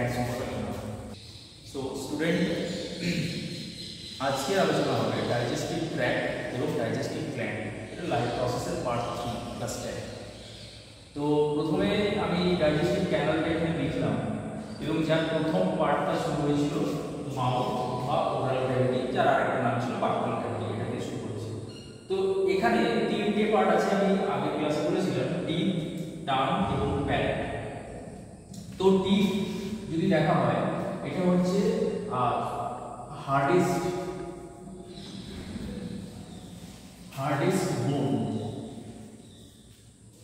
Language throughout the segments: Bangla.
গ্ল্যান্ড সম্পর্কে আলোচনা হবে। সো স্টুডেন্ট, আজকে আলোচনা হবে ডাইজেস্টিভ ট্র্যাক্ট এবং ডাইজেস্টিভ গ্ল্যান্ড, এটা লাইফ প্রসেসের পার্ট 3 ক্লাস 10। তো প্রথমে আমি ডাইজেস্টিভ ক্যানালটা এখানে লিখলাম এবং যার প্রথম পার্টটা শুরু হয়েছিল মাউথ বা ওরাল ক্যাভিটি, যার আরেকটা নাম ছিল বাকল ক্যাভিটি, এটা দিয়ে শুরু করেছি। তো এখানে তিনটে পার্ট আছে, আমি আগের ক্লাসে বলেছিলাম, টিথ, টাং এবং প্যালেট। তো টিথ যদি দেখা হয়, এটা হচ্ছে হার্ডেস্ট বোন।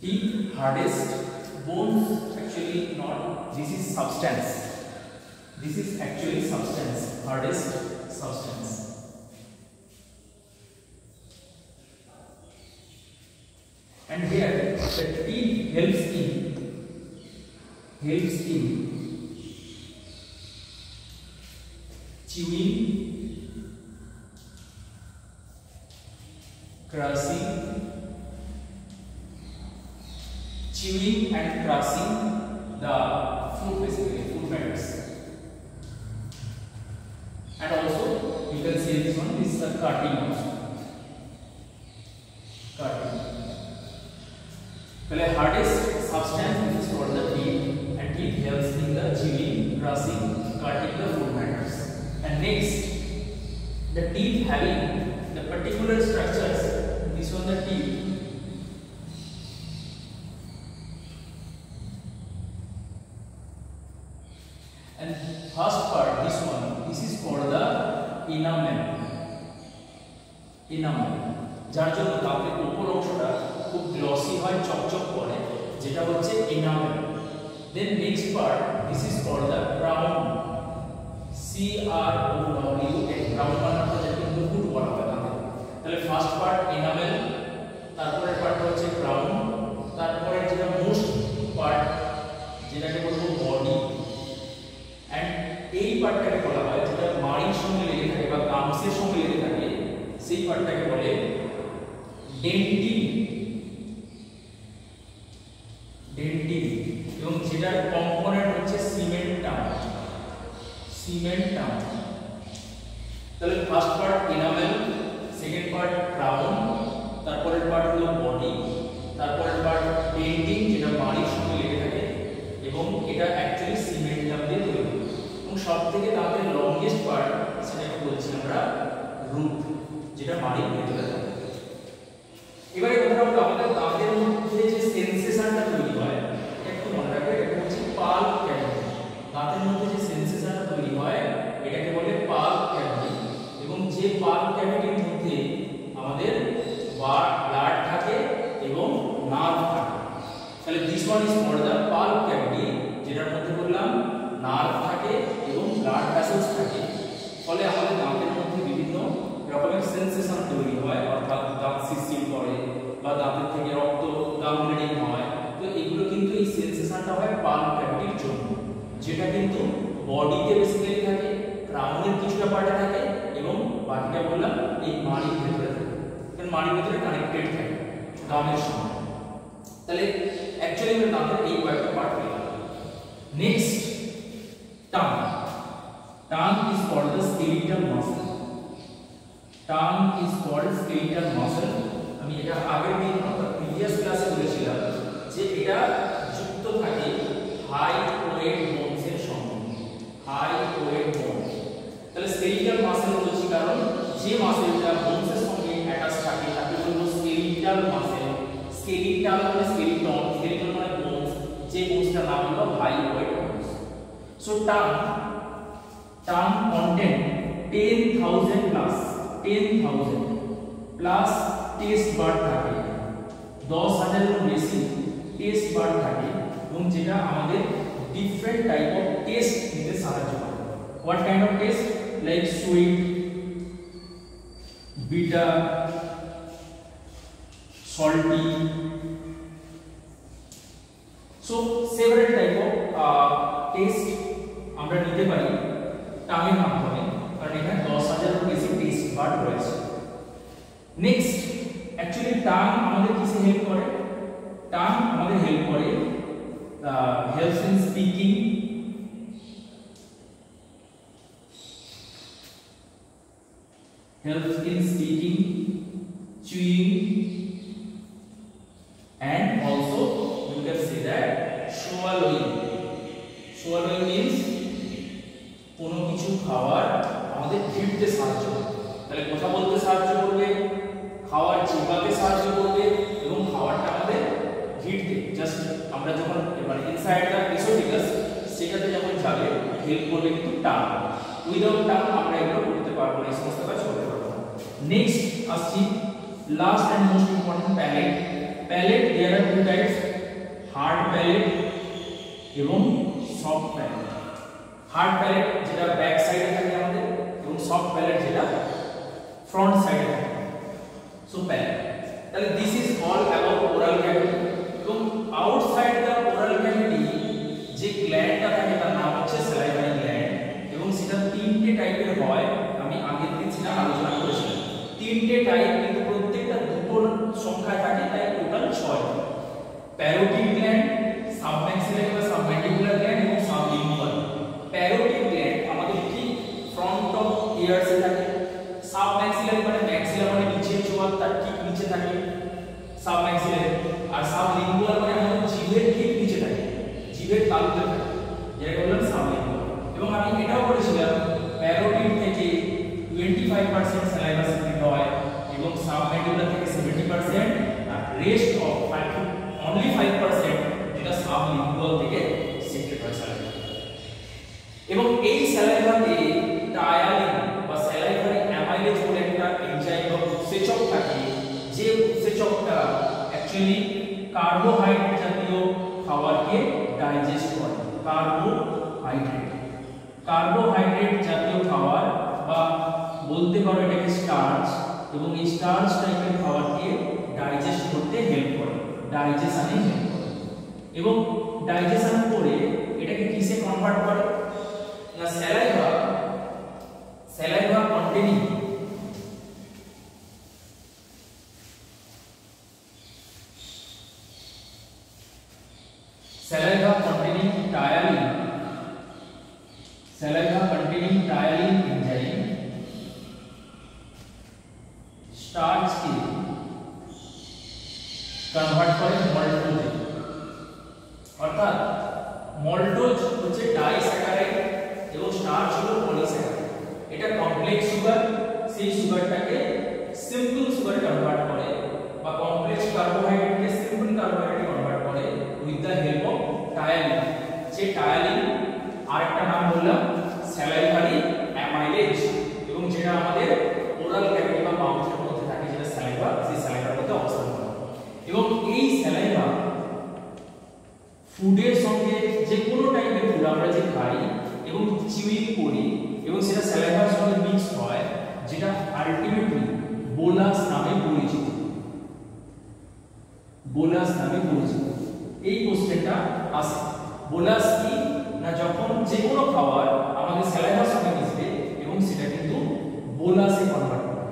Teeth, hardest bones, actually not, this is substance, this is actually substance, hardest substance. And here the teeth helps in chewing, and crushing the food, basically food matters. And also you can say this one, this is the cutting also, cutting. The hardest substance, this is called the teeth, and teeth helps in the chewing, crushing, cutting the food matters. And next, the teeth having the particular structures, this one the teeth. And first part, this one, this is called the enamel. যার জন্য দাঁতের উপর অংশটা খুব গ্লসি হয়, চকচক করে, যেটা হচ্ছে enamel. Then next part, this is called the crown. C-R-O-W-N, crown মানে যেটা মুকুট বলা হয় দাঁতে। তাহলে ফার্স্ট পার্ট enamel, তারপরের পার্ট হচ্ছে crown, তারপরে যেটা মোস্ট পার্ট, যেটাকে বলবো বডি। এই পার্টটাকে বলা হয়, যেটা মাড়ির সঙ্গে লেগে থাকে বা গামসের সঙ্গে লেগে থাকে, সেই পার্টটাকে বলে ডেন্টিন, এবং যেটার কম্পোনেন্ট হচ্ছে সিমেন্টাম। তাহলে first part enamel, second part crown, তারপরের পার্ট হলো বডি, তারপরের পার্ট ডেন্টিন, যেটা মাড়ির সঙ্গে লেগে থাকে, এবং এটা অ্যাকচুয়ালি সিমেন্টাম দিয়ে তৈরি। সব থেকে দাঁতের লংগেস্ট পার্ট, সেটাকে বলছি আমরা রুট, যেটা মাড়ির ভেতরে থাকে। এবারে কথা হলো আমাদের দাঁতের মধ্যে যে সেন্সেশনটা তৈরি হয়, একটু মনে রাখবে, এটা হচ্ছে পাল্প ক্যাভিটি। দাঁতের মধ্যে যে সেন্সেশনটা তৈরি হয়, এটাকে বলে পাল্প ক্যাভিটি, এবং যে পাল্প ক্যাভিটির মধ্যে আমাদের ব্লাড থাকে এবং নার্ভ থাকে। তাহলে this one is called the pulp cavity, যেটার মধ্যে বললাম নার্ভ থাকে এবং ব্লাড ভেসেলস থাকে। ফলে আমাদের দাঁতের মধ্যে বিভিন্ন রকমের সেন্সেশন তৈরি হয়, অর্থাৎ দাঁত শিরশির করে বা দাঁতের থেকে রক্ত গাম ব্লিডিং হয়। তো এগুলো কিন্তু এই সেন্সেশনটা হয় পাল্প ক্যাভিটির জন্য, যেটা কিন্তু বডিতে বেসিক্যালি থাকে, ক্রাউনের কিছুটা পার্টে থাকে, এবং বাকিটা বললাম এই মাড়ির ভেতরে থাকে, কারণ মাড়ির ভেতরে কানেক্টেড থাকে গামের সঙ্গে। তাহলে অ্যাকচুয়ালি আমরা দাঁতের এই কয়েকটা পার্ট পেলাম। Next, tongue is called the skeletal muscle. আমি এটা আগের দিন অর্থাৎ প্রিভিয়াস ক্লাসে বলেছিলাম যে এটা যুক্ত থাকে হাই ওয়েট বোনসের সঙ্গে, তাহলে স্কেলিটাল মাসেল বলছি কারণ যে মাসেলটা বোনসের সঙ্গে অ্যাটাচ থাকে তাকে বলবো স্কেলিটাল মাসেল। স্কেলিটাল মানে স্কেলিটন মানে বোনস, যে বোনসটার নাম হলো high weight bones. So tongue contain 10,000 plus taste bud থাকে, 10,000 এর বেশি টেস্ট বার্ড থাকে, এবং যেটা আমাদের ডিফারেন্ট টাইপ অফ টেস্ট দিতে সাহায্য করে। What kind of test? Like sweet, bitter, salty, so several type of test আমরা নিতে পারি টাঙের মাধ্যমে, কারণ এখানে 10,000 এর বেশি টেস্ট বার্ড রয়েছে। নেক্সট, অ্যাকচুয়ালি টাং আমাদের কিসে হেল্প করে? টাং আমাদের হেল্প করে helps in speaking, helps in speaking, chewing, and also you can say that swallowing. Swallowing means কোনো কিছু খাবার আমাদের গিলতে সাহায্য করে, তাহলে কথা বলতে সাহায্য করবে, খাবার চিবাতে সাহায্য করবে এবং খাবারটা আমাদের গিলতে জাস্ট আমরা যখন মানে ইনসাইড দা এসোফেগাস সেটাতে যখন যাবে হেল্প করবে কিন্তু টাং। উইদাউট টাং আমরা এগুলো করতে পারবো না, এই সমস্ত কাজ করতে পারবো না। নেক্সট আসছি last and most important palate. Palate there are two types, hard palate এবং সফট প্যালেট। হার্ড প্যালেট যেটা ব্যাক সাইডে থাকে আমাদের এবং সফট প্যালেট যেটা ফ্রন্ট সাইডে থাকে। সো প্যালেট, তাহলে this is all about oral cavity. এবং আউটসাইড দা ওরাল ক্যাভিটি যে গ্ল্যান্ডটা থাকে তার নাম হচ্ছে স্যালাইভারি গ্ল্যান্ড এবং সেটা তিনটে টাইপের হয়। আমি আগের দিন সেটা আলোচনা করেছিলাম। তিনটে টাইপ কিন্তু প্রত্যেকটা দুটো সংখ্যায় থাকে, তাই টোটাল 6। প্যারোটিড গ্ল্যান্ড, সাবম্যাক্সিলারি বা সাবম্যান্ডিবুলার গ্ল্যান্ড এবং সাবলিঙ্গুয়াল। প্যারোটিড গ্ল্যান্ড আমাদের ঠিক ফ্রন্ট অফ ইয়ার্সে থাকে। সাবম্যাক্সিলারি মানে ম্যাক্সিলা মানে নিচের চোয়াল তার ঠিক নিচে থাকে সাবম্যাক্সিলারি, আর সাবলিঙ্গুয়াল মানে আমাদের জিভের ঠিক নিচে থাকে, জিভের তালুতে থাকে, যেটা বললাম সাবলিঙ্গুয়াল। এবং আমি এটাও বলেছিলাম প্যারোটিড থেকে 25% স্যালাইভা সিক্রেট হয় এবং সাবম্যান্ডিবুলার থেকে 70% আর রেস্ট অফ only 5% যেটা সাবলিঙ্গুয়াল থেকে সিক্রেট হয় স্যালাইভা। এবং এই স্যালাইভাতে টায়ালিন বা স্যালাইভারি অ্যামাইলেজ বলে একটা এনজাইম বা উৎসেচক থাকে, যে উৎসেচকটা অ্যাকচুয়ালি কার্বোহাইড্রেট জাতীয় খাবারকে ডাইজেস্ট করে। কার্বোহাইড্রেট জাতীয় খাবার বা বলতে পারো এটাকে স্টার্চ, এবং এই স্টার্চ টাইপের খাবারকে ডাইজেস্ট করতে হেল্প করে, ডাইজেশনে হেল্প করে। এবং ডাইজেশন করে এটাকে কিসে কনভার্ট করে না saliva containing ptyalin enzyme starch के कन्वर्ट করে মল্টোজে। অর্থাৎ মল্টোজ হচ্ছে ডাইস্যাকারাইড এবং স্টার্চ হলো পলিস্যাকারাইড। এটা কমপ্লেক্স সুগার, সেই সুগারটাকে সিম্পল সুগারে কনভার্ট করে বা কমপ্লেক্স কার্বোহাইড্রেটকে সিম্পল কার্বোহাইড্রেটে কনভার্ট করে with the help of ptyalin. যে টায়ালিন আরেকটা নাম বললাম স্যালাইভারি অ্যামাইলেজ, এবং যেটা আমাদের ওরাল ক্যাভিটি বা মাউথের মধ্যে থাকে, যেটা স্যালাইভা, সেই স্যালাইভার মধ্যে অবস্থান করে। এবং এই স্যালাইভা ফুডের সঙ্গে যে কোনো টাইপের ফুড আমরা যে খাই এবং চিউইং করি এবং সেটা স্যালাইভার সঙ্গে মিক্স হয়, যেটা আলটিমেটলি বোলাস নামে পরিচিত। বোলাস নামে পরিচিত। এই কোশ্চেনটা আসে, বোলাস কি না যখন যে কোনো খাবার আমাদের স্যালাইভার সঙ্গে মিশবে এবং সেটা কিন্তু বোলাসে কনভার্ট হবে,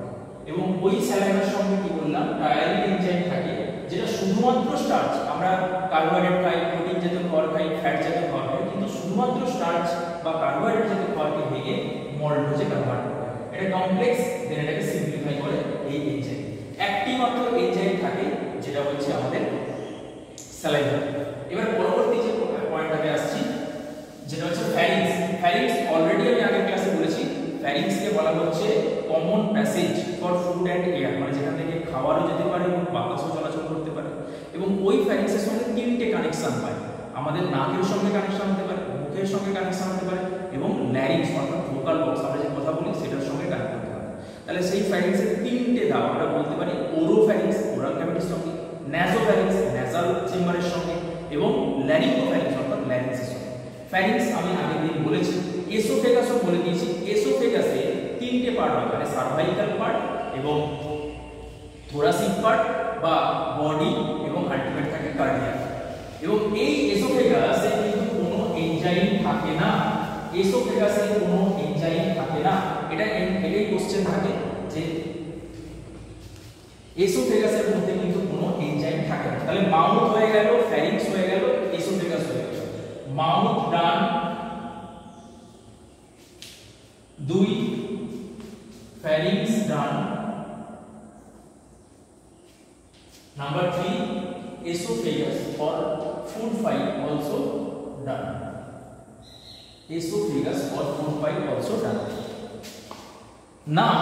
এবং ওই স্যালাইভার সঙ্গে কি বললাম টায়ালিন এনজাইম থাকে, যেটা শুধুমাত্র স্টার্চ, আমরা কার্বোহাইড্রেট খাই, প্রোটিন জাতীয় খাবার খাই, ফ্যাট জাতীয় খাবার খাই, কিন্তু শুধুমাত্র স্টার্চ বা কার্বোহাইড্রেট জাতীয় খাবারকে ভেঙে মল্টোজে কনভার্ট করে। এটা কমপ্লেক্স, দেন এটাকে সিম্পলিফাই করে এই এনজাইম। একটি মাত্র এনজাইম থাকে যেটা হচ্ছে আমাদের স্যালাইভা। এবার পরবর্তী যে পয়েন্টটাতে আসছি, যেটা হচ্ছে ফ্যারিংস। ফ্যারিংস অলরেডি আমি আগের ক্লাসে বলেছি, ফ্যারিংসকে বলা হচ্ছে common passage for food and air, মানে যেখান থেকে খাবারও যেতে পারে এবং বাতাসও চলাচল করতে পারে। এবং ওই ফ্যারিংসের সঙ্গে তিনটে কানেকশন পায়, আমাদের নাকের সঙ্গে কানেকশন হতে পারে, মুখের সঙ্গে কানেকশন হতে পারে এবং ল্যারিংস অর্থাৎ ভোকাল বক্স আমরা যে কথা বলি সেটার সঙ্গে কানেক্ট হতে পারে। তাহলে সেই ফ্যারিংসের তিনটে ধাপ আমরা বলতে পারি, ওরোফ্যারিংস ওরাল ক্যাভিটির সঙ্গে, ন্যাসোফ্যারিংস ন্যাসাল চেম্বারের সঙ্গে এবং ল্যারিঙ্গোফ্যারিংস অর্থাৎ ল্যারিংসের সঙ্গে। ফ্যারিংস আমি আগের দিন বলেছি, এসোফেগাসও বলে দিয়েছি। এসোফেগাসে তিনটে পার্ট হয়, মানে সার্ভাইকাল পার্ট এবং থোরাসিক পার্ট বা বডি এবং আলটিমেট থাকে কার্ডিয়াক। এবং এই এসোফেগাসে কিন্তু কোনো এনজাইম থাকে না, এসোফেগাসে কোনো এনজাইম থাকে না। এটাই কোশ্চেন থাকে যে এসোফেগাসের মধ্যে কিন্তু কোনো এনজাইম থাকে না। তাহলে মাউথ হয়ে গেল, ফ্যারিংস হয়ে গেল, এসোফেগাস হয়ে গেল। Mouth done, 2 pharynx done. Number 3, esophagus or food pipe also done. Esophagus or food pipe also done. Now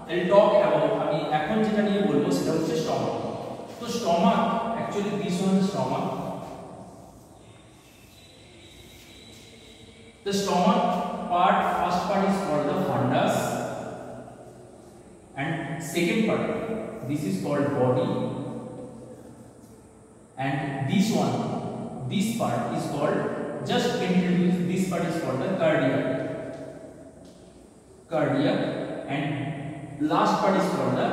I'll talk about আমি এখন যেটা নিয়ে বলবো সেটা হচ্ছে স্টমাক। তো stomach actually this one is stomach. The stomach part, first part is called the fundus, and second part, this is called body, and this one, this part is called, just introduce, this part is called the cardiac, and last part is called the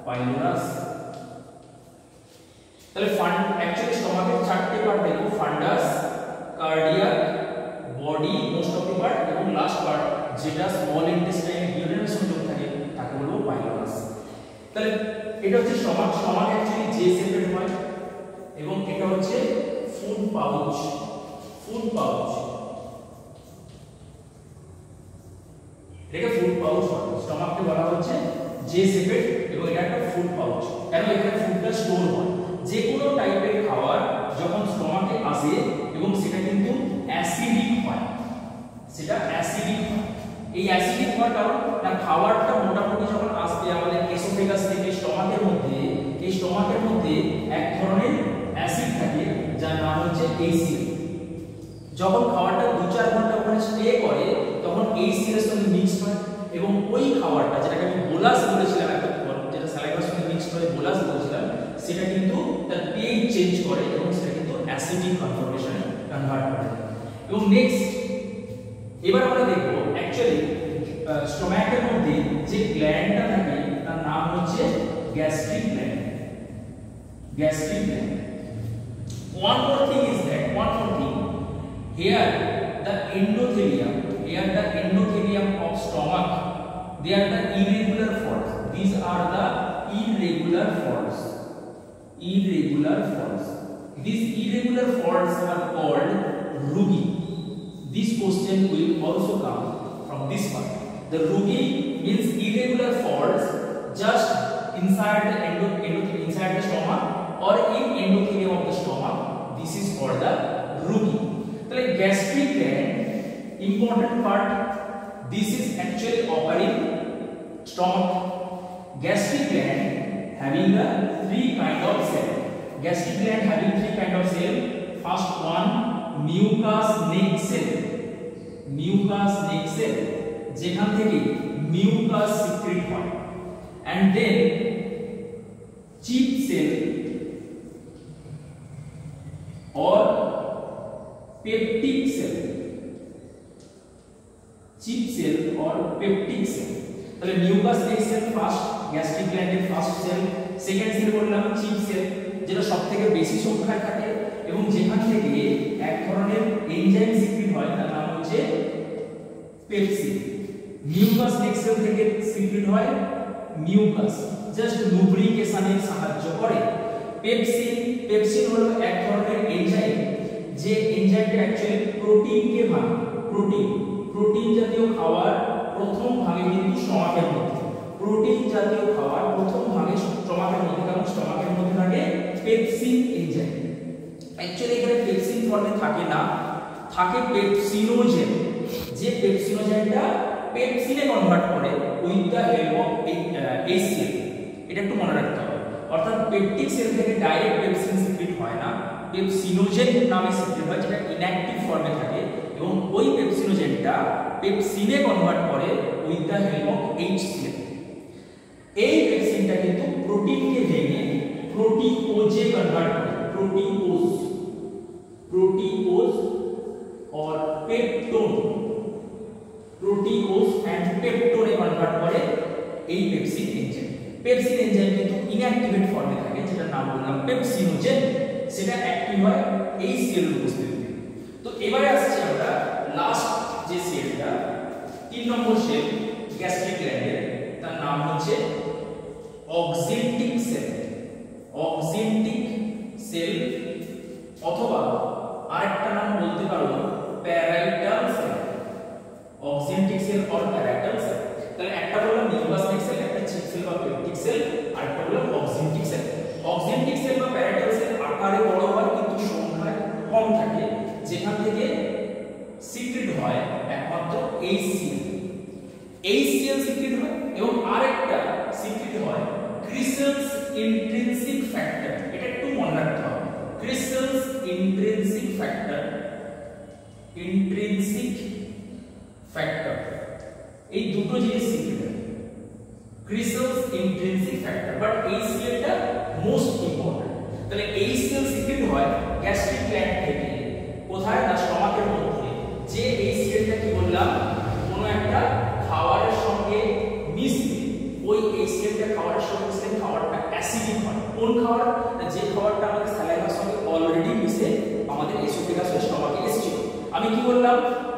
pylorus. তাহলে actually stomach এর চারটি পার্ট দেখো, fundus, cardiac, body most of the part, এবং লাস্ট পার্ট যেটা স্মল ইন্টেস্টাইন ইউরিনারি সংযোগ থাকে তাকে বলবো পাইলোরাস। তাহলে এটা হচ্ছে স্টমাক। স্টমাক অ্যাকচুয়ালি জে শেপের হয়, এবং এটা হচ্ছে ফুড পাউচ। এটাকে ফুড পাউচ বলে। স্টমাককে বলা হচ্ছে জে শেপের, এবং এটা একটা ফুড পাউচ। কেন? এখানে ফুডটা স্টোর হয়। যে কোনো টাইপের খাবার যখন স্টমাকে আসে এবং সেটা কিন্তু অ্যাসিডিক হয়, এই অ্যাসিডিক হওয়ার কারণ না, খাবারটা মোটামুটি যখন আসবে আমাদের এসোফেগাস থেকে স্টমাকের মধ্যে, এই স্টমাকের মধ্যে এক ধরনের অ্যাসিড থাকে যার নাম হচ্ছে HCl। যখন খাবারটা 2-4 ঘন্টা ওখানে স্টে করে তখন HCl এর সঙ্গে মিক্সড হয়, এবং ওই খাবারটা যেটাকে আমি বোলাস বলেছিলাম, যেটা স্যালাইভার সঙ্গে মিক্সড করে বোলাস বলেছিলাম, সেটা কিন্তু তার পিএইচ চেঞ্জ করে এবং সেটা কিন্তু অ্যাসিডিক কনফর্মেশনে কনভার্ট করে। এবং নেক্সট এবার আমরা দেখব অ্যাকচুয়ালি স্টোমাকের মধ্যে যে গ্ল্যান্ডটা থাকে তার নাম হচ্ছে gastric gland. One more thing here the endothelium of stomach, they are the irregular folds. These are the irregular folds. These irregular folds are called rugae. This question will also come from this part. The rugae means irregular folds just inside the stomach or in endothelium of the stomach. This is called the rugae. So gastric gland, important part. This is actually occurring stomach. Gastric gland having the 3 kind of cell. Gastric gland having 3 kind of cell. First one, mucous neck cell, যেখান থেকে মিউকাস সিক্রেট হয়, and then chip cell or peptic cell, তাহলে mucus neck cell first, gastric গ্ল্যান্ডের ফার্স্ট সেল। সেকেন্ড সেল বললাম চিপ সেল, যেটা সবথেকে বেশি সংখ্যায় থাকে এবং যেখান থেকে এক ধরনের এনজাইম সিক্রেট হয়, তার নাম হচ্ছে পেপসিন। মিউকাস নেক সেল থেকে সিক্রেট হয় মিউকাস, জাস্ট লুব্রিকেশনে সাহায্য করে। পেপসিন হলো এক ধরনের এনজাইম, যে এনজাইমটা অ্যাকচুয়ালি প্রোটিনকে ভাঙে। প্রোটিন জাতীয় খাবার প্রথম ভাগে কিন্তু স্টমাকের মধ্যে, কারণ স্টমাকের মধ্যে থাকে পেপসিন এনজাইম। অ্যাকচুয়ালি এখানে পেপসিন ফর্মে থাকে না, থাকে পেপসিনোজেন, যে পেপসিনোজেনটা পেপসিনে কনভার্ট করে with the help of HCl। এটা একটু মনে রাখতে হবে। অর্থাৎ পেপটিক সেল থেকে ডাইরেক্ট পেপসিন সিক্রেট হয় না, পেপসিনোজেন নামে সিক্রেট হয়, যেটা ইনঅ্যাক্টিভ ফর্মে থাকে, এবং ওই পেপসিনোজেনটা পেপসিনে কনভার্ট করে with the help of HCl। এই পেপসিনটা কিন্তু প্রোটিনকে ভেঙে প্রোটিওজে কনভার্ট করে, প্রোটিওজ और पेप्टोन, প্রোটিওজ এন্ড পেপটোনে কনভার্ট করে এই পেপসিন এনজাইম। পেপসিন এনজাইম কিন্তু ইনঅ্যাক্টিভেট ফর্মে থাকে, যেটা নাম বললাম পেপসিনোজেন, সেটা অ্যাক্টিভ হয় এই সেলের উপস্থিতিতে। তো এবারে আসছে আমরা লাস্ট যে সেলটা, 3 নম্বর সেল গ্যাস্ট্রিক গ্ল্যান্ডের, তার নাম হচ্ছে অক্সিন্টিক সেল, অথবা আরেকটা নাম বলতে পারো parietal cell, oxyntic cell or parietal cell. তাহলে একটা বললাম HCl HCl সিক্রেট হয় এবং আরেকটা সিক্রেট হয় ক্রিসেলস ইন্ট্রিনসিক ফ্যাক্টর। এটা একটু মনে রাখতে হবে, ক্রিসেলস ইন্ট্রিনসিক ফ্যাক্টর, ইন্ট্রিনসিক ফ্যাক্টর এই দুটো জিনিস সিক্রেট হয়, ক্রিসেলস ইন্ট্রিনসিক ফ্যাক্টর, বাট HCl টা মোস্ট ইম্পর্টেন্ট। তাহলে HCl সিক্রেট হয় গ্যাস্ট্রিক গ্ল্যান্ড থেকে, কোথায় না স্টমাকের মধ্যে। যে HCl টা কি বললাম কোন একটা খাবারের সঙ্গে মিশলে, ওই HCl টা খাবারের সঙ্গে মিশলে খাবারটা অ্যাসিডিক হয়। কোন খাবার? যে খাবারটা আমাদের স্যালাইভার সঙ্গে অলরেডি মিশে আমাদের এসোফেগাস স্টমাকে এসেছিল। আমি কি বললাম,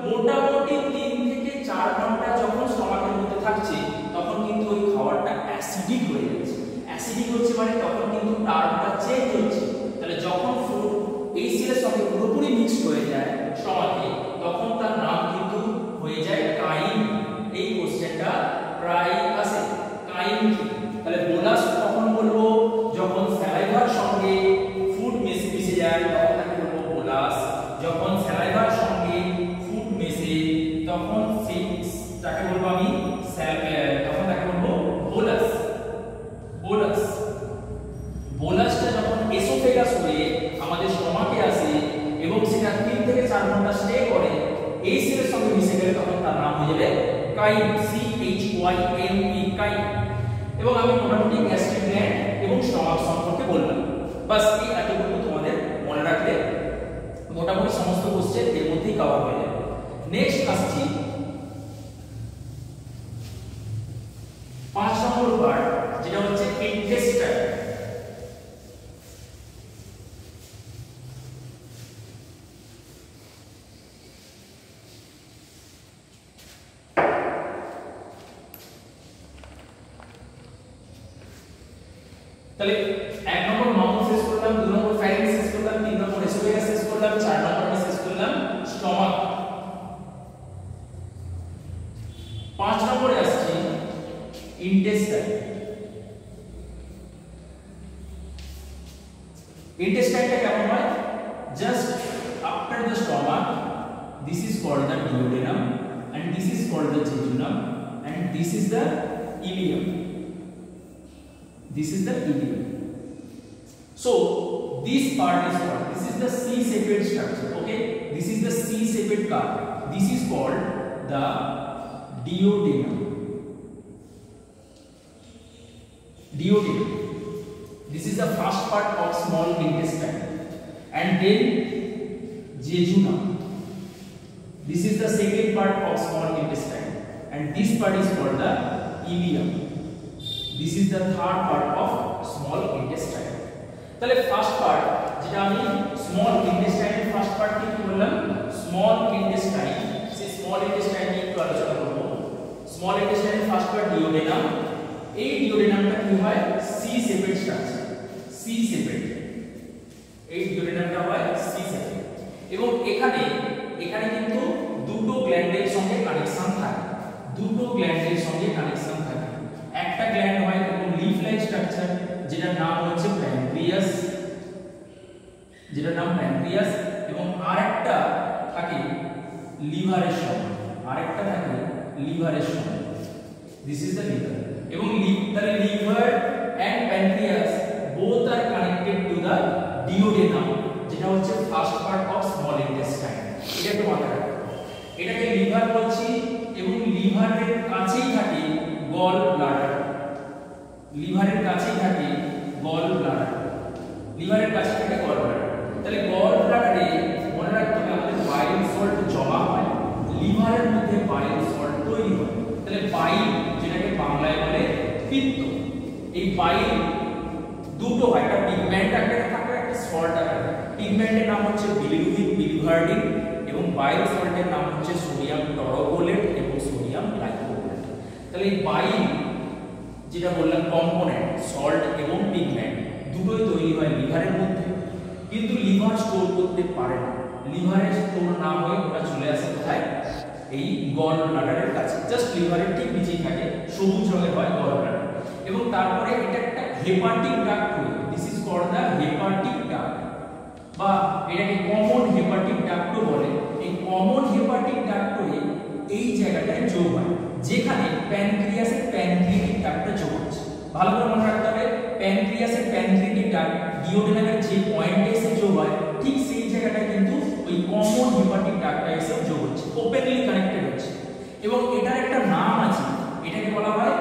মোটামুটি 3 থেকে 4 ঘন্টা যখন স্টমাকের মধ্যে থাকছে তখন কিন্তু ওই খাবারটা অ্যাসিডিক হয়ে যাচ্ছে। অ্যাসিডিক হচ্ছে মানে তখন কিন্তু টার্মটা চেঞ্জ হচ্ছে। তাহলে যখন ফুড HCl এর সঙ্গে পুরোপুরি মিক্সড হয়ে যায় স্টমাকে, তখন তার নাম কিন্তু হয়ে যায় কাইন। এই কোশ্চেনটা প্রায় আসে, কাইন কি? তাহলে বোলাস কখন বলবো? যখন স্যালাইভার সঙ্গে ফুড মিশে যায় তখন তাকে বলবো বোলাস। যখন স্যালাইভার সঙ্গে ফুড মিশে তখন তাকে বলবো আমি তখন তাকে বলবো বোলাস। বোলাস বোলাসটা যখন এসোফেগাস হয়ে আমাদের স্টমাকে আসে এবং সেটা 3 থেকে 4 ঘন্টা স্টে করে HCl এর সঙ্গে মিশে গেলে তখন তার নাম হয়ে যাবে কাইন, CHYME, কাইন। এবং আমি মোটামুটি গ্যাস্ট্রিক গ্ল্যান্ড এবং স্টমাক সম্পর্কে বললাম। বাস এই এতটুকু তোমাদের মনে রাখলে মোটামুটি সমস্ত কোশ্চেন এর মধ্যেই কভার হয়ে যাবে। নেক্সট আসছি 5 নম্বর পার্ট, যেটা হচ্ছে ইন্টেস্টাইন। তাহলে 1 নম্বর মাউথ শেষ করলাম, 2 নম্বর ফ্যারিংস শেষ করলাম, 3 নম্বর এসোফেগাস শেষ করলাম, 4 নম্বরে শেষ করলাম স্টমাক। 5 নম্বরে আসছে ইন্টেস্টাইন। ইন্টেস্টাইনটা কেমন হয়? Just after the stomach, this is called the duodenum and this is called the jejunum and this is the ileum. This is the ileum. So this part is what? This is the C-shaped structure. Okay, this is the C-shaped part. This is called the duodenum. Duodenum. This is the first part of small intestine, and then jejunum. This is the second part of small intestine, and this part is called the ileum. This is the third part of small intestine. তাহলে ফার্স্ট পার্ট যেটা আমি স্মল ইন্টেস্টাইনের ফার্স্ট পার্ট কি বললাম, স্মল ইন্টেস্টাইন। সেই স্মল ইন্টেস্টাইন নিয়ে একটু আলোচনা করব। স্মল ইন্টেস্টাইনের ফার্স্ট পার্ট ডিওডেনাম। এই ডিওডেনামটা কি হয়? C shaped structure, C shaped. এই ডিওডেনামটা হয় সি শেপেড এবং এখানে কিন্তু দুটো গ্ল্যান্ডের সঙ্গে কানেকশন থাকে, দুটো গ্ল্যান্ডের সঙ্গে কানেকশন থাকে। একটা গ্ল্যান্ড হয় এরকম লিফ লাইক স্ট্রাকচার, যেটার নাম হচ্ছে প্যানক্রিয়াস, যেটার নাম প্যানক্রিয়াস, এবং আরেকটা থাকে লিভারের সঙ্গে, আরেকটা থাকে লিভারের সঙ্গে। This is the liver. এবং তাহলে liver and pancreas both are connected to the duodenum, যেটা হচ্ছে first part of small intestine. এটা একটু মাথায় রাখো। এটাকে লিভার বলছি এবং লিভারের কাছেই থাকে গল ব্লাডার, লিভারের কাছেই থাকে গল ব্লাডার, লিভারের কাছে থাকে গল ব্লাডার। তাহলে গল ব্লাডারে মনে রাখতে হবে আমাদের বাইল সল্ট জমা হয়, লিভারের মধ্যে বাইল সল্ট তৈরি হয়। তাহলে বাইল, যেটাকে বাংলায় বলে পিত্ত, এই বাইল দুটো হয়, একটা পিগমেন্ট আকারে থাকে, একটা সল্ট আকারে। পিগমেন্টের নাম হচ্ছে বিলিরুবিন, বিলিভার্ডিন, এবং বাইল সল্টের নাম হচ্ছে সোডিয়াম টরোবোলেট এবং সোডিয়াম গ্লাইকোবোলেট। তাহলে এই বাইল যেটা বললাম কম্পোনেন্ট, সল্ট এবং পিগমেন্ট দুটোই তৈরি হয় লিভারের মধ্যে, কিন্তু লিভার স্টোর করতে পারে না। লিভারের স্টোর না হয়ে ওটা চলে আসে কোথায়? এই গল ব্লাডারের কাছে, জাস্ট লিভারের ঠিক নিচেই থাকে, সবুজ রঙের হয় গল ব্লাডার। এবং তারপরে এটা একটা হেপাটিক ডাক্ট হয়, this is called the hepatic duct, বা এটাকে কমন হেপাটিক ডাক্টও বলে। এই কমন হেপাটিক ডাক্ট হয়ে এই জায়গাটা যোগ হয়, যেখানে প্যানক্রিয়াসের প্যানক্রিয়েটিক ডাক্টটা যোগ হচ্ছে। ভালো করে মনে রাখতে হবে, প্যানক্রিয়াসের প্যানক্রিয়েটিক ডাক্ট ডিওডেনামের যে পয়েন্টে এসে যোগ হয়, ঠিক সেই জায়গাটায় কিন্তু ওই কমন হেপাটিক ডাক্টটা এসে যোগ হচ্ছে, ওপেনলি কানেক্টেড হচ্ছে। এবং এটার একটা নাম আছে, এটাকে বলা হয়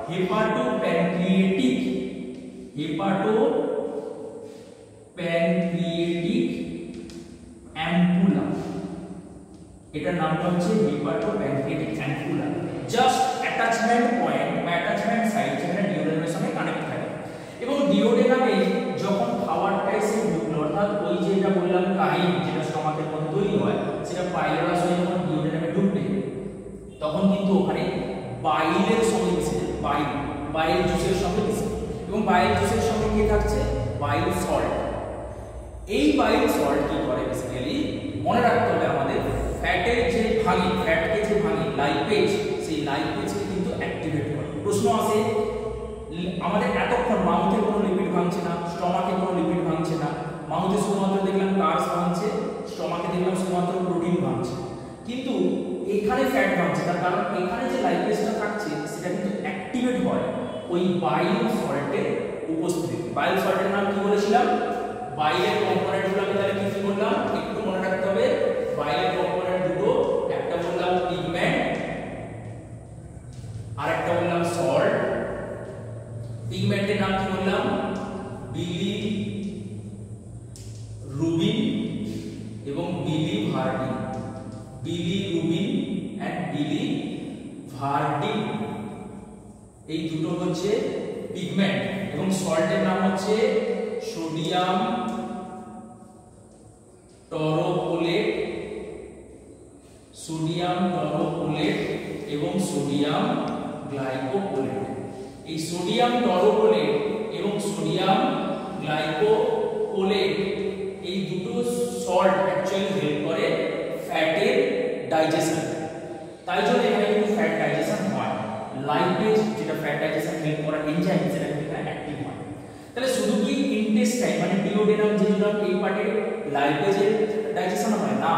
হেপাটোপ্যানক্রিয়েটিক অ্যাম্পুলা। এটার নামটা হচ্ছে হেপাটোপ্যানক্রিয়েটিক অ্যাম্পুলা। জাস্ট অ্যাটাচমেন্ট পয়েন্ট বা অ্যাটাচমেন্ট সাইট যেখানে ডিওডেনামের সঙ্গে কানেক্ট থাকে। এবং ডিওডেনামে যখন খাবারটা এসে ঢুকলো, অর্থাৎ ওই যেটা বললাম কাহিনী যেটা স্টমাকের মধ্যে তৈরি হয়, সেটা পাইলোরাস হয়ে যখন ডিওডেনামে ঢুকবে, তখন কিন্তু ওখানে বাইলের সঙ্গে মিশে যাবে, বাইল জুসের সঙ্গে মিশে। এবং বাইল জুসের সঙ্গে কি থাকছে? Bile salt. এই বাইল সল্ট কি করে বেসিক্যালি, মনে রাখতে হবে আমাদের, ফ্যাটের যে ভাঙে, ফ্যাটকে যে ভাঙে লাইপেজ, সেই লাইপেজকে কিন্তু অ্যাক্টিভেট করে। প্রশ্ন আসে আমাদের এতক্ষণ মাউথে কোনো লিপিড ভাঙছে না, স্টমাকে কোনো লিপিড ভাঙছে না, মাউথে শুধুমাত্র দেখলাম কার্বস ভাঙছে, স্টমাকে দেখলাম শুধুমাত্র প্রোটিন ভাঙছে, কিন্তু এখানে ফ্যাট ভাঙছে। তার কারণ এখানে যে লাইপেজটা থাকছে সেটা কিন্তু অ্যাক্টিভেট হয় ওই বাইল সল্টের উপস্থিতিতে। বাইল সল্টের নাম কি বলেছিলাম? বাইলের কম্পোনেন্টগুলো আমি তাহলে কি বললাম একটু মনে রাখতে হবে। বাইলের কম্পোনেন্ট দুটো, একটা বললাম পিগমেন্ট আর একটা বললাম সল্ট। পিগমেন্টের নাম কি বললাম? বিলিরুবিন এবং বিলিভার্ডিন। বিলিরুবিন এন্ড বিলিভার্ডিন এই দুটো হচ্ছে পিগমেন্ট। এবং সল্টের নাম হচ্ছে সোডিয়াম টরোপোলেট, এবং সোডিয়াম গ্লাইকোপোলেট। এই সোডিয়াম টরোপোলেট এবং সোডিয়াম গ্লাইকোপোলেট এই দুটো সল্ট অ্যাকচুয়ালি হেল্প করে ফ্যাটের ডাইজেশন। তাই জন্য এখানে কিন্তু ফ্যাট ডাইজেশন হয়। লাইপেজ যেটা ফ্যাট ডাইজেশন হেল্প করার এনজাইম, সেটা কিন্তু এখানে অ্যাক্টিভ হয়। তাহলে শুধু কি ইন্টেস্টাইন মানে ডিওডেনাম যেগুলো এই পার্টে লাইপেজের ডাইজেশন হয় না,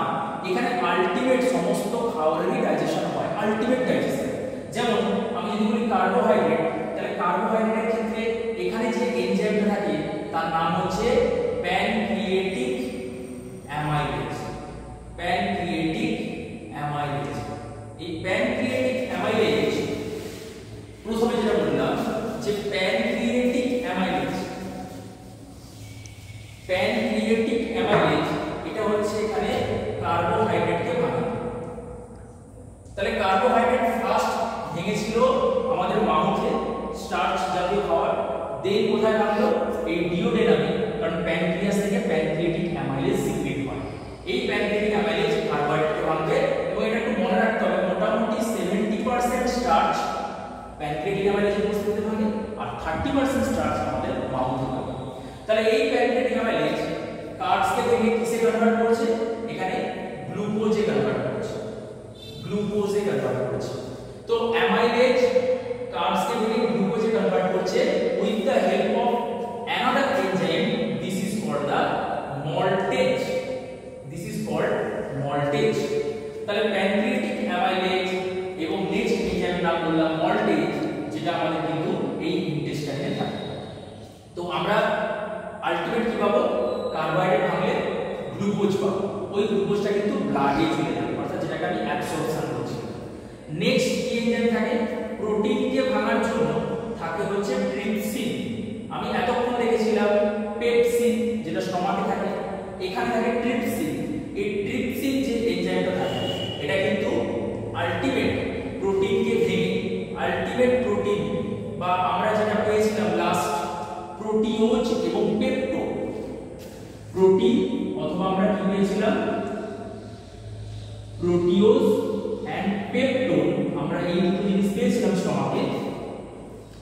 এখানে আলটিমেট সমস্ত খাবারেরই ডাইজেশন হয়, আলটিমেট ডাইজেশন। যেমন আমি যদি বলি কার্বোহাইড্রেট, তাহলে কার্বোহাইড্রেটের ক্ষেত্রে এখানে যে এনজাইমটা থাকে তার নাম হচ্ছে প্যানক্রিয়েটিক অ্যামাইলেজ। এই প্যানক্রিয়েটিক অ্যামাইলেজ, প্রথমে যেটা বললাম যে প্যানক্রিয়েটিক অ্যামাইলেজ এটা হচ্ছে এখানে কার্বোহাইড্রেটকে ভাঙে। তাহলে কার্বোহাইড্রেট ফার্স্ট ভেঙেছিল আমাদের মাউথে, স্টার্চ জাতীয় খাবার, দেন কোথায় ভাঙলো? এই ডিওডেনামে, কারণ প্যানক্রিয়াস থেকে প্যানক্রিয়েটিক অ্যামাইলেজ সিক্রেট হয়। এই প্যানক্রিয়েটিক অ্যামাইলেজ কার্বোহাইড্রেটকে ভাঙবে। এবং এটা একটু মনে রাখতে হবে, মোটামুটি 70% স্টার্চ প্যানক্রিয়েটিক অ্যামাইলেজের উপস্থিতিতে ভাঙে আর 30% স্টার্চ আমাদের মাউথে ভাঙে। তাহলে এই প্যানক্রিয়েটিক অ্যামাইলেজ কার্বসকে ভেঙে কিসে কনভার্ট করছে? এখানে গ্লুকোজে কনভার্ট করছে, তো অ্যামাইলেজ কার্বসকে ভেঙে গ্লুকোজে কনভার্ট করছে with the help of another enzyme. This is called the maltase. তাহলে প্যানক্রিয়েটিক অ্যামাইলেজ এবং নেক্সট এনজাইমের নাম বললাম মল্টেজ, যেটা আমাদের কিন্তু এই ইন্টেস্টাইনে থাকে। তো আমরা আলটিমেট কি পাবো? কার্বোহাইড্রেট ভাঙলে গ্লুকোজ পাবো। ওই গ্লুকোজটা কিন্তু ব্লাডে চলে যাবে, অর্থাৎ যেটাকে আমি অ্যাবসর্পশন বলছি। নেক্সট কি এনজাইম থাকে? প্রোটিনকে ভাঙার জন্য থাকে হচ্ছে ট্রিপসিন। আমি এতক্ষণ দেখেছিলাম পেপসিন যেটা স্টমাকে থাকে, এখানে থাকে ট্রিপসিন। এই ট্রিপসিন যে এনজাইমটা থাকে, এটা কিন্তু আলটিমেট প্রোটিনকে ভেঙে আলটিমেট প্রোটিন বা আমরা যেটা পেয়েছিলাম লাস্ট প্রোটিওজ এবং পেপটো, প্রোটিন অথবা আমরা কি পেয়েছিলাম প্রোটিওজ এন্ড পেপটোন, আমরা এই দুটো জিনিস পেয়েছিলাম স্টমাকে।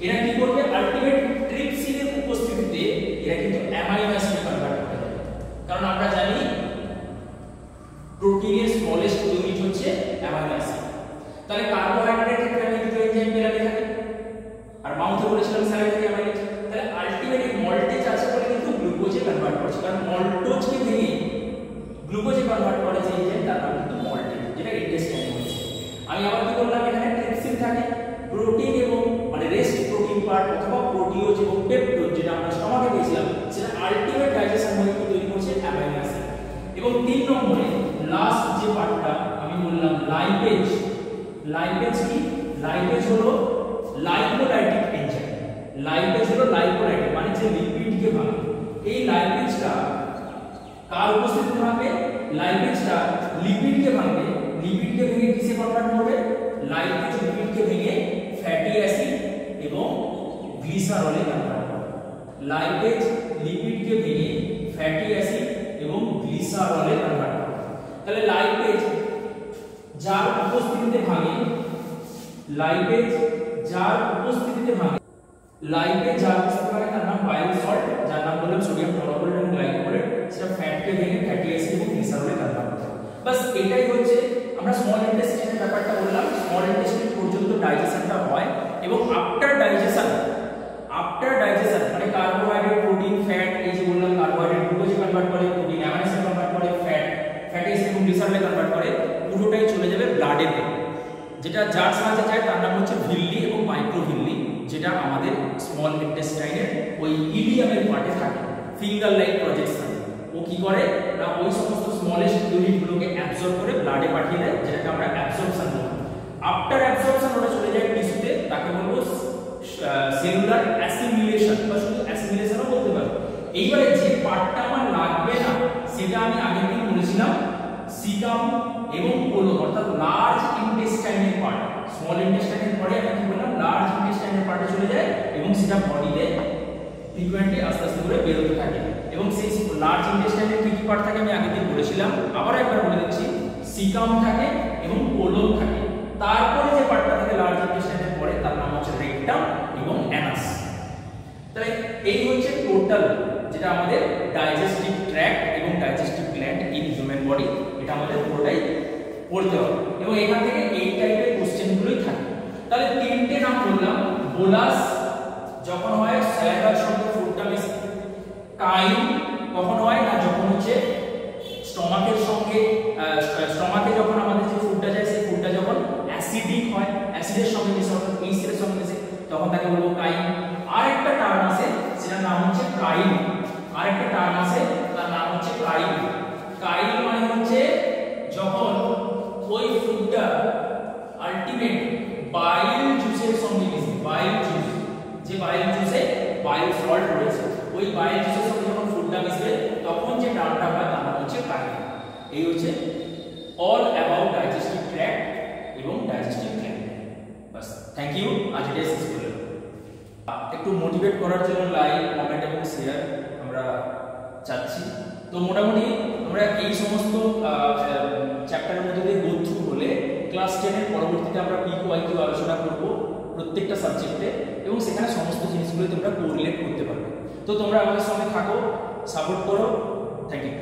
এরা কি করবে? আলটিমেট ট্রিপসিনের উপস্থিতিতে এরা কিন্তু অ্যামাইনো অ্যাসিডে কনভার্ট করে দেবে। কারণ আমরা জানি প্রোটিনের স্মলেস্ট ইউনিট হচ্ছে অ্যামাইনো অ্যাসিড। তাহলে কার্বোহাইড্রেটের ক্ষেত্রে আমি দুটো এনজাইম পেলাম এখানে, আর মাউথে বলেছিলাম স্যালাইভারি অ্যামাইলেজ। তাহলে আলটিমেটলি মল্টেজ আছে বলে কিন্তু গ্লুকোজে কনভার্ট করছে, কারণ মল্টোজকে ভেঙে গ্লুকোজে কনভার্ট করে যে এনজাইম, তার নাম কিন্তু মল্টেজ, যেটা ইন্টেস্টাইনে হচ্ছে। আমি আবার কি বললাম? এখানে বললাম লাইপেজ। লাইপেজ কি? লাইপেজ হলো লাইপোলাইটিক এনজাইম। লাইপেজ হলো লাইপোলাইটিক মানে যে লিপিডকে ভাঙে। এই লাইপেজটা কার উপস্থিতিতে ভাঙবে? লাইপেজটা লিপিডকে ভাঙবে। লিপিডকে ভেঙে কিসে কনভার্ট করবে? লাইপেজ লিপিডকে ভেঙে ফ্যাটি অ্যাসিড এবং গ্লিসারলে কনভার্ট করবে। লাইপেজ লিপিডকে ভেঙে ফ্যাটি অ্যাসিড এবং গ্লিসারলে কনভার্ট করবে। তাহলে লাইপেজ যার উপস্থিতিতে ভাঙে, লাইপেজ যার উপস্থিতিতে ভাঙে, লাইপেজ যার উপস্থিতিতে ভাঙে তার নাম বাইল সল্ট, যার নাম বললাম সোডিয়াম টরোকোলেট এবং গ্লাইকোলেট। সেটা ফ্যাটকে ভেঙে ফ্যাটি অ্যাসিড এবং গ্লিসারলে কনভার্ট করে। বাস এটাই হচ্ছে আমরা স্মল ইন্টেস্টাইনের ব্যাপারটা বললাম। স্মল ইন্টেস্টাইন পর্যন্ত ডাইজেশনটা হয় এবং আফটার ডাইজেশন মানে কার্বোহাইড্রেট, প্রোটিন, ফ্যাট, এই যে বললাম কার্বোহাইড্রেট গ্লুকোজে কনভার্ট করে, প্রোটিন অ্যামাইনোসে কনভার্ট করে, ফ্যাটি অ্যাসিড এবং গ্লিসারলে কনভার্ট করে, পুরোটাই চলে যাবে ব্লাডে। যেটা যার সাহায্যে যায় তার নাম হচ্ছে ভিল্লি এবং মাইক্রোভিল্লি, যেটা আমাদের স্মল ইন্টেস্টাইনের ওই ইলিয়ামের পার্টে থাকে, ফিঙ্গার লাইক প্রজেকশন। ও কি করে না ওই সমস্ত স্মলেস্ট ইউনিটগুলোকে অ্যাবজর্ব করে ব্লাডে পাঠিয়ে দেয়, যেটাকে আমরা অ্যাবজর্পশন বলি। আফটার অ্যাবজর্পশন ওটা চলে যায় টিস্যুতে, তাকে বলবো সেলুলার অ্যাসিমিলেশন বা শুধু অ্যাসিমিলেশনও বলতে পারো। এইবারে যে পার্টটা আমার লাগবে না সেটা আমি আগের দিন বলেছিলাম সিকাম এবং কোলন, অর্থাৎ লার্জ ইন্টেস্টাইনের পার্ট। স্মল ইন্টেস্টাইনের পরে আমি কি বললাম লার্জ ইন্টেস্টাইনের পার্টে চলে যায় এবং সেটা বডিতে ফ্রিকোয়েন্টলি আস্তে আস্তে করে বেরোতে থাকে। এবং সেই লার্জ ইন্টেস্টাইনের কি কি পার্ট থাকে আমি আগের দিন বলেছিলাম, আবার একবার বলে দিচ্ছি। সিকাম থাকে এবং কোলন থাকে। তারপরে যে পার্টটা থাকে লার্জ ইন্টেস্টাইনের পরে তার নাম হচ্ছে রেকটাম এবং অ্যানাস। তাহলে এই হচ্ছে টোটাল যেটা আমাদের ডাইজেস্টিভ ট্র্যাক্ট এবং digestive gland in human body, এটা আমাদের পুরোটাই পড়তে হবে এবং এখান থেকে এই টাইপের কোশ্চেনগুলোই থাকে। তাহলে তিনটে নাম বললাম, বোলাস যখন হয় স্যালাইভার সঙ্গে ফুডটা মিশে, কাইম কখন হয় না যখন হচ্ছে স্টমাকের সঙ্গে স্টমাকে যখন আমাদের যে ফুডটা যায় সেই ফুডটা যখন অ্যাসিডিক হয়, অ্যাসিডের সঙ্গে মিশে অর্থাৎ এইসিডের সঙ্গে মিশে, তখন তাকে বলবো কাইম। আরেকটা টার্ম আছে সেটার নাম হচ্ছে কাইল। আরেকটা টার্ম আছে তার নাম হচ্ছে কাইল। কাইল মানে হচ্ছে যখন ওই ফুডটা আলটিমেট বাইল জুসের সঙ্গে মিশে, বাইল জুস, যে বাইল জুসে বাইল সল্ট রয়েছে, ওই বাইল জুসের সঙ্গে যখন ফুডটা মিশবে তখন যে টার্মটা হয় তার নাম হচ্ছে কাইল। এই হচ্ছে অল অ্যাবাউট ডাইজেস্টিভ ট্র্যাক্ট এবং ডাইজেস্টিভ গ্ল্যান্ড। বাস, থ্যাংক ইউ। আজ এটা শেষ করলাম। একটু মোটিভেট করার জন্য লাইক, কমেন্ট এবং শেয়ার আমরা চাচ্ছি। তো মোটামুটি আমরা এই সমস্ত চ্যাপ্টারের মধ্যে দিয়ে গো থ্রু হলে ক্লাস 10 এর পরবর্তীতে আমরা PQIQ আলোচনা করব প্রত্যেকটা সাবজেক্টে এবং সেখানে সমস্ত জিনিসগুলো তোমরা কোরিলেট করতে পারবে। তো তোমরা আমাদের সঙ্গে থাকো, সাপোর্ট করো। Thank you.